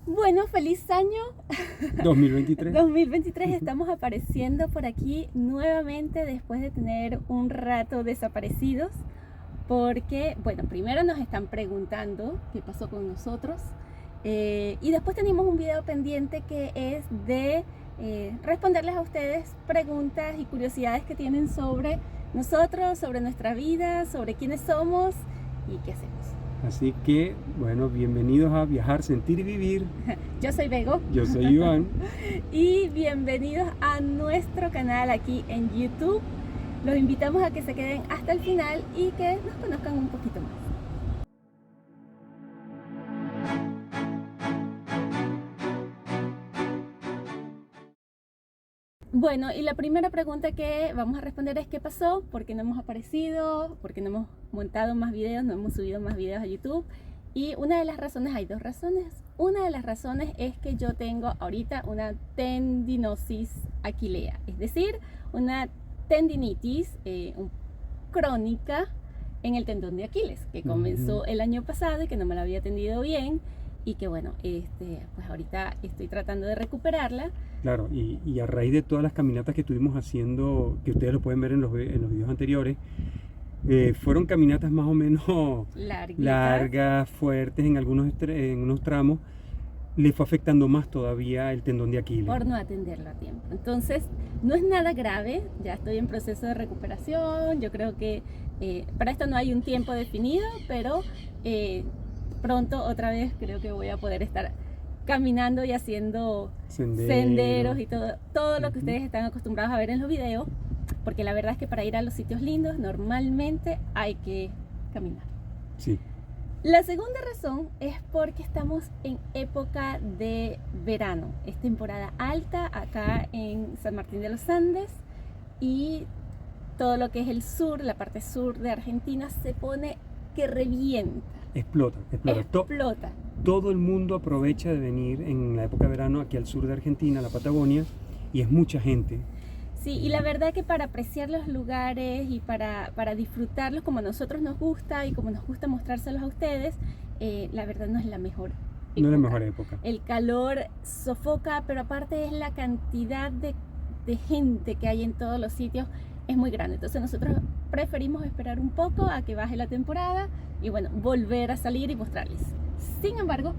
Bueno, feliz año 2023. 2023. Estamos apareciendo por aquí nuevamente después de tener un rato desaparecidos. Porque, bueno, primero nos están preguntando qué pasó con nosotros. Y después tenemos un video pendiente que es de responderles a ustedes preguntas y curiosidades que tienen sobre nosotros, sobre nuestra vida, sobre quiénes somos y qué hacemos. Así que, bueno, bienvenidos a Viajar, Sentir y Vivir. Yo soy Bego. Yo soy Iván. Y bienvenidos a nuestro canal aquí en YouTube. Los invitamos a que se queden hasta el final y que nos conozcan un poquito más. Bueno, y la primera pregunta que vamos a responder es ¿qué pasó? ¿Por qué no hemos aparecido? ¿Por qué no hemos montado más videos? ¿No hemos subido más videos a YouTube? Y una de las razones, hay dos razones. Una de las razones es que yo tengo ahorita una tendinosis aquilea, es decir, una tendinitis crónica en el tendón de Aquiles, que comenzó el año pasado y que no me la había atendido bien. Y que bueno, pues ahorita estoy tratando de recuperarla. Claro, y a raíz de todas las caminatas que estuvimos haciendo, que ustedes lo pueden ver en los videos anteriores, fueron caminatas más o menos largas, fuertes en unos tramos. Le fue afectando más todavía el tendón de Aquiles. Por no atenderlo a tiempo. Entonces, no es nada grave, ya estoy en proceso de recuperación. Yo creo que para esto no hay un tiempo definido, pero pronto otra vez creo que voy a poder estar caminando y haciendo senderos y todo lo que ustedes están acostumbrados a ver en los videos, porque la verdad es que para ir a los sitios lindos normalmente hay que caminar. Sí. La segunda razón es porque estamos en época de verano, es temporada alta acá en San Martín de los Andes y todo lo que es el sur, la parte sur de Argentina se pone que revienta. Explota. Todo el mundo aprovecha de venir en la época de verano aquí al sur de Argentina, a la Patagonia, y es mucha gente. Sí, y la verdad que para apreciar los lugares y para disfrutarlos como a nosotros nos gusta y como nos gusta mostrárselos a ustedes, la verdad no es la mejor época. No es la mejor época. El calor sofoca, pero aparte es la cantidad de gente que hay en todos los sitios es muy grande. Entonces nosotros preferimos esperar un poco a que baje la temporada y bueno, volver a salir y mostrarles. Sin embargo,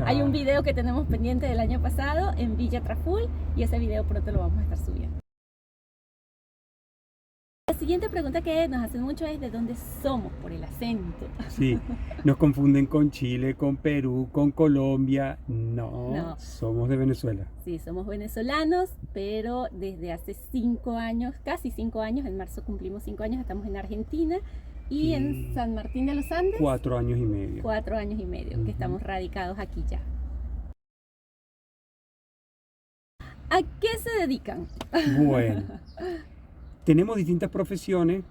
hay un video que tenemos pendiente del año pasado en Villa Traful y ese video pronto lo vamos a estar subiendo. La siguiente pregunta que nos hacen mucho es ¿de dónde somos? Por el acento. Sí, nos confunden con Chile, con Perú, con Colombia. No, somos de Venezuela. Sí, somos venezolanos, pero desde hace 5 años, casi 5 años, en marzo cumplimos 5 años, estamos en Argentina y en San Martín de los Andes. 4 años y medio. 4 años y medio que estamos radicados aquí ya. ¿A qué se dedican? Bueno, tenemos distintas profesiones,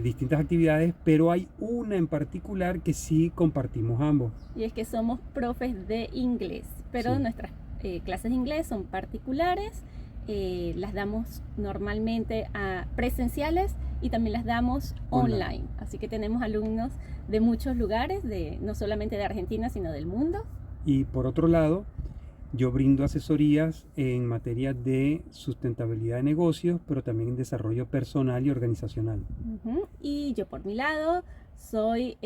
distintas actividades, pero hay una en particular que sí compartimos ambos. Y es que somos profes de inglés, pero sí, nuestras clases de inglés son particulares, las damos normalmente a presenciales y también las damos online. Así que tenemos alumnos de muchos lugares, no solamente de Argentina, sino del mundo. Y por otro lado, yo brindo asesorías en materia de sustentabilidad de negocios, pero también en desarrollo personal y organizacional. Y yo por mi lado soy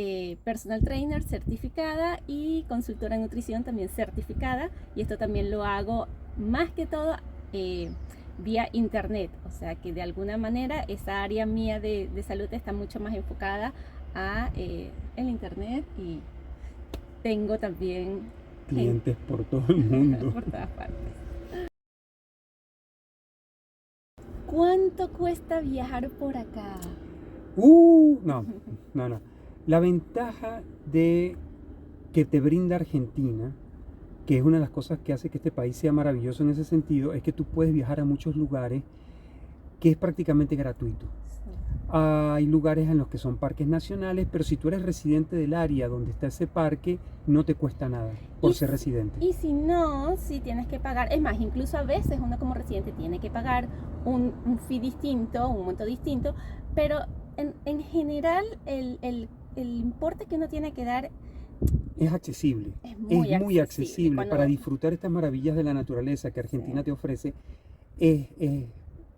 personal trainer certificada y consultora en nutrición también certificada. Y esto también lo hago más que todo vía internet. O sea que de alguna manera esa área mía de salud está mucho más enfocada a el internet y tengo también clientes por todo el mundo. Por todas partes. ¿Cuánto cuesta viajar por acá? No. La ventaja de que te brinda Argentina, que es una de las cosas que hace que este país sea maravilloso en ese sentido, es que tú puedes viajar a muchos lugares que es prácticamente gratuito. Hay lugares en los que son parques nacionales, pero si tú eres residente del área donde está ese parque, no te cuesta nada por ser residente. Y si no, si tienes que pagar, es más, incluso a veces uno como residente tiene que pagar un fee distinto, un monto distinto, pero en general el importe que uno tiene que dar es accesible. Es Es muy accesible. accesible. Cuando, Para disfrutar estas maravillas de la naturaleza que Argentina sí. te ofrece, es Sí,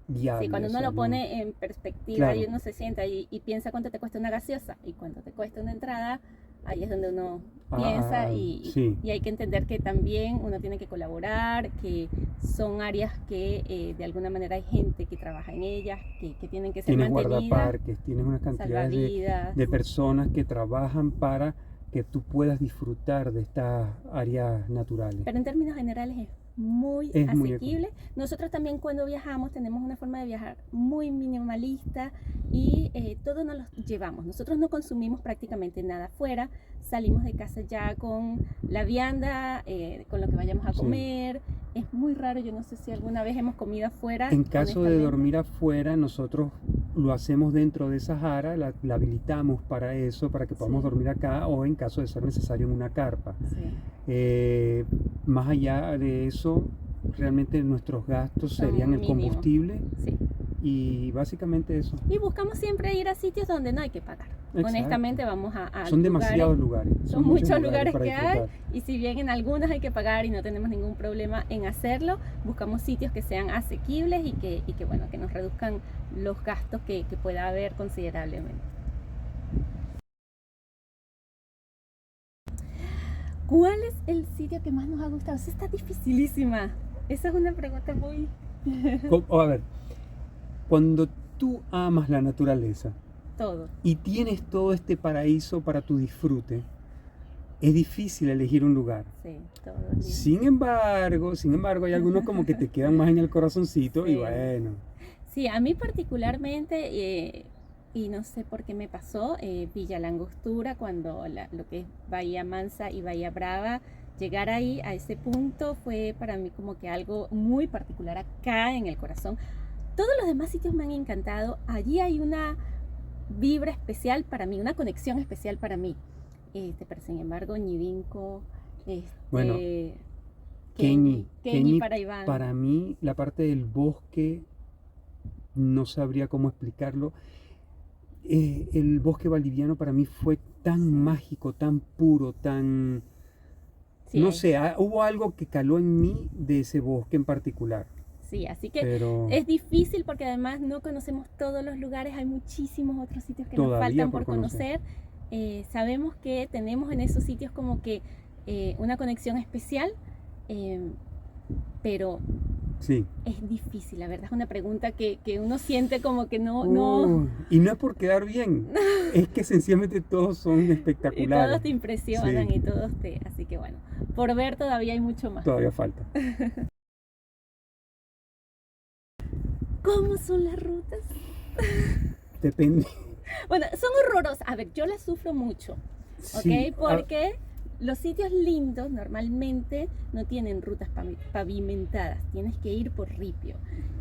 viable. cuando O uno sea, lo no. pone en perspectiva y Claro, uno se sienta y piensa cuánto te cuesta una gaseosa y cuánto te cuesta una entrada, ahí es donde uno piensa sí, y hay que entender que también uno tiene que colaborar, que son áreas que de alguna manera hay gente que trabaja en ellas, que tienen que ser tienes mantenidas, guardaparques, tienes unas cantidades salvavidas. de personas que trabajan para que tú puedas disfrutar de estas áreas naturales. Pero en términos generales es muy Es muy asequible. Nosotros también cuando viajamos tenemos una forma de viajar muy minimalista y todo nos lo llevamos. Nosotros no consumimos prácticamente nada afuera. Salimos de casa ya con la vianda, con lo que vayamos a Sí. comer. Es muy raro, yo no sé si alguna vez hemos comido afuera. En caso de honestamente. dormir afuera, nosotros lo hacemos dentro de esa jara, la habilitamos para eso, para que podamos Sí. dormir acá o en caso de ser necesario en una carpa. Sí. Más allá de eso, realmente nuestros gastos Son serían el mínimos. combustible Sí. y básicamente eso. Y buscamos siempre ir a sitios donde no hay que pagar. Exacto. Honestamente vamos a Son lugares, demasiados lugares. son muchos lugares para que hay disfrutar. y si bien en algunos hay que pagar y no tenemos ningún problema en hacerlo, buscamos sitios que sean asequibles y que bueno, que nos reduzcan los gastos que pueda haber considerablemente. ¿Cuál es el sitio que más nos ha gustado? Esa está dificilísima. Esa es una pregunta muy... A ver, cuando tú amas la naturaleza Todo. y tienes todo este paraíso para tu disfrute, es difícil elegir un lugar. Sí, todo. Bien. Sin embargo, hay algunos como que te quedan más en el corazoncito y Sí. bueno, Sí, a mí particularmente, y no sé por qué me pasó, Villa La Angostura, cuando lo que es Bahía Mansa y Bahía Brava, llegar ahí a ese punto fue para mí como que algo muy particular acá en el corazón. Todos los demás sitios me han encantado. Allí hay una vibra especial para mí, una conexión especial para mí. Pero sin embargo, Ñivinco, Bueno, Queñi Queñi, para Iván. para mí la parte del bosque, no sabría cómo explicarlo. El bosque valdiviano para mí fue tan Sí. mágico, tan puro, tan... Sí, no sé, hubo algo que caló en mí de ese bosque en particular. sí, así que Pero es difícil porque además no conocemos todos los lugares, hay muchísimos otros sitios que nos todavía faltan por por conocer. Sabemos que tenemos en esos sitios como que una conexión especial, pero sí. es difícil, la verdad es una pregunta que uno siente como que no, Y no es por quedar bien, es que sencillamente todos son y espectaculares. todos te impresionan Sí. y todos te... Así que bueno, por ver todavía hay mucho más. Todavía falta. ¿Cómo son las rutas? Depende. Bueno, son horrorosas. A ver, yo las sufro mucho. Sí, ¿Ok? Porque los sitios lindos normalmente no tienen rutas pavimentadas, tienes que ir por ripio.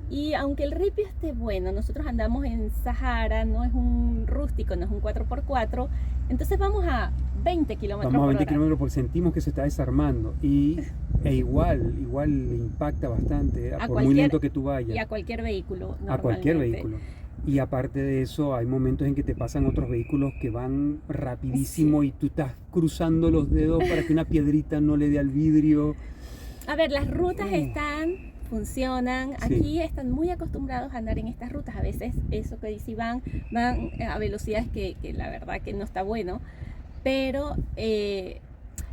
Y aunque el ripio esté bueno, nosotros andamos en Sahara, no es un rústico, no es un 4x4, entonces vamos a 20 kilómetros vamos a por 20 hora. kilómetros porque sentimos que se está desarmando e igual le impacta bastante, por muy cualquier- lento que tú Y vayas, a cualquier vehículo, a cualquier normalmente. vehículo. Y aparte de eso, hay momentos en que te pasan otros vehículos que van rapidísimo y tú estás cruzando los dedos para que una piedrita no le dé al vidrio. A ver, las rutas funcionan. Sí. Aquí están muy acostumbrados a andar en estas rutas. A veces eso que dice Iván, van a velocidades que la verdad que no está bueno. Pero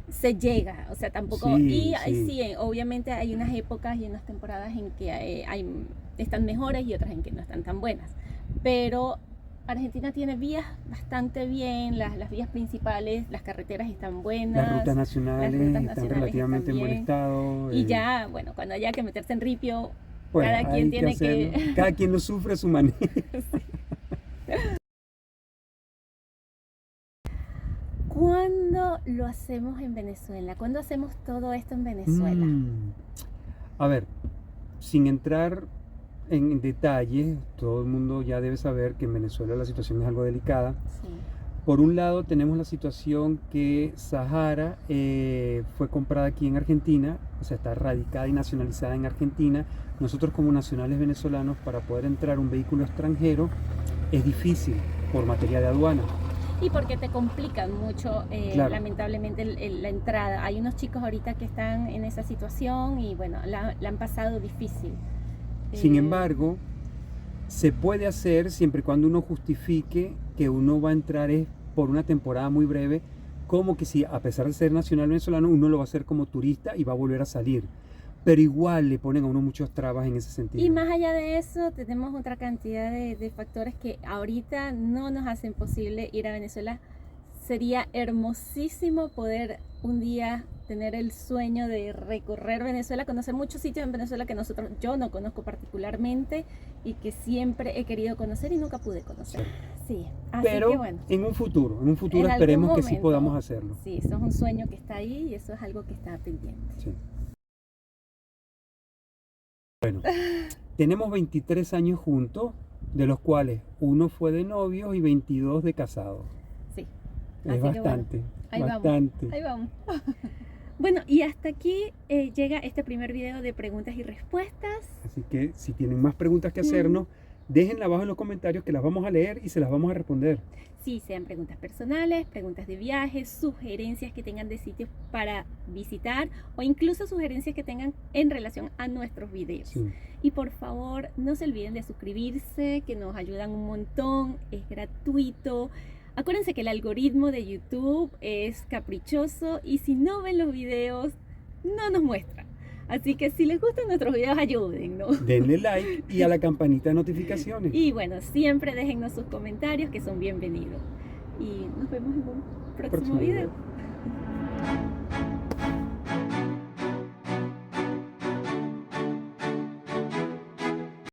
se llega, o sea, tampoco... Sí, y sí. obviamente hay unas épocas y unas temporadas en que están mejores y otras en que no están tan buenas. Pero Argentina tiene vías bastante bien, las vías principales, las carreteras están buenas. Las rutas nacionales están relativamente en buen bien. estado. Y ya, bueno, cuando haya que meterse en ripio, bueno, cada quien hay tiene que... hacerlo. Cada quien lo sufre a su manera. ¿Cuándo lo hacemos en Venezuela? ¿Cuándo hacemos todo esto en Venezuela? A ver, sin entrar en detalle, todo el mundo ya debe saber que en Venezuela la situación es algo delicada. Sí. Por un lado tenemos la situación que Sahara fue comprada aquí en Argentina, o sea, está radicada y nacionalizada en Argentina. Nosotros como nacionales venezolanos, para poder entrar un vehículo extranjero, es difícil por materia de aduana. Y porque te complican mucho, Claro. lamentablemente, la entrada. Hay unos chicos ahorita que están en esa situación y bueno, la han pasado difícil. Sin Eh, embargo, se puede hacer siempre y cuando uno justifique que uno va a entrar es por una temporada muy breve, como que si a pesar de ser nacional venezolano, uno lo va a hacer como turista y va a volver a salir. Pero igual le ponen a uno muchas trabas en ese sentido. Y más allá de eso, tenemos otra cantidad de factores que ahorita no nos hacen posible ir a Venezuela. Sería hermosísimo poder un día tener el sueño de recorrer Venezuela, conocer muchos sitios en Venezuela que yo no conozco particularmente y que siempre he querido conocer y nunca pude conocer. Sí, así Pero que bueno. en un futuro En algún esperemos que sí momento, podamos hacerlo. Sí, eso es un sueño que está ahí y eso es algo que está pendiente. Sí. Bueno, tenemos 23 años juntos, de los cuales uno fue de novios y 22 de casados. Sí. Es Así que bastante, bueno, ahí bastante. vamos, ahí vamos. Bueno, y hasta aquí llega este primer video de preguntas y respuestas. Así que si tienen más preguntas que hacernos, déjenla abajo en los comentarios que las vamos a leer y se las vamos a responder. Sí, sean preguntas personales, preguntas de viajes, sugerencias que tengan de sitios para visitar o incluso sugerencias que tengan en relación a nuestros videos. Sí. Y por favor, no se olviden de suscribirse, que nos ayudan un montón, es gratuito. Acuérdense que el algoritmo de YouTube es caprichoso y si no ven los videos, no nos muestra. Así que si les gustan nuestros videos, ayúdennos. Denle like y a la campanita de notificaciones. Y bueno, siempre déjennos sus comentarios que son bienvenidos. Y nos vemos en un próximo video.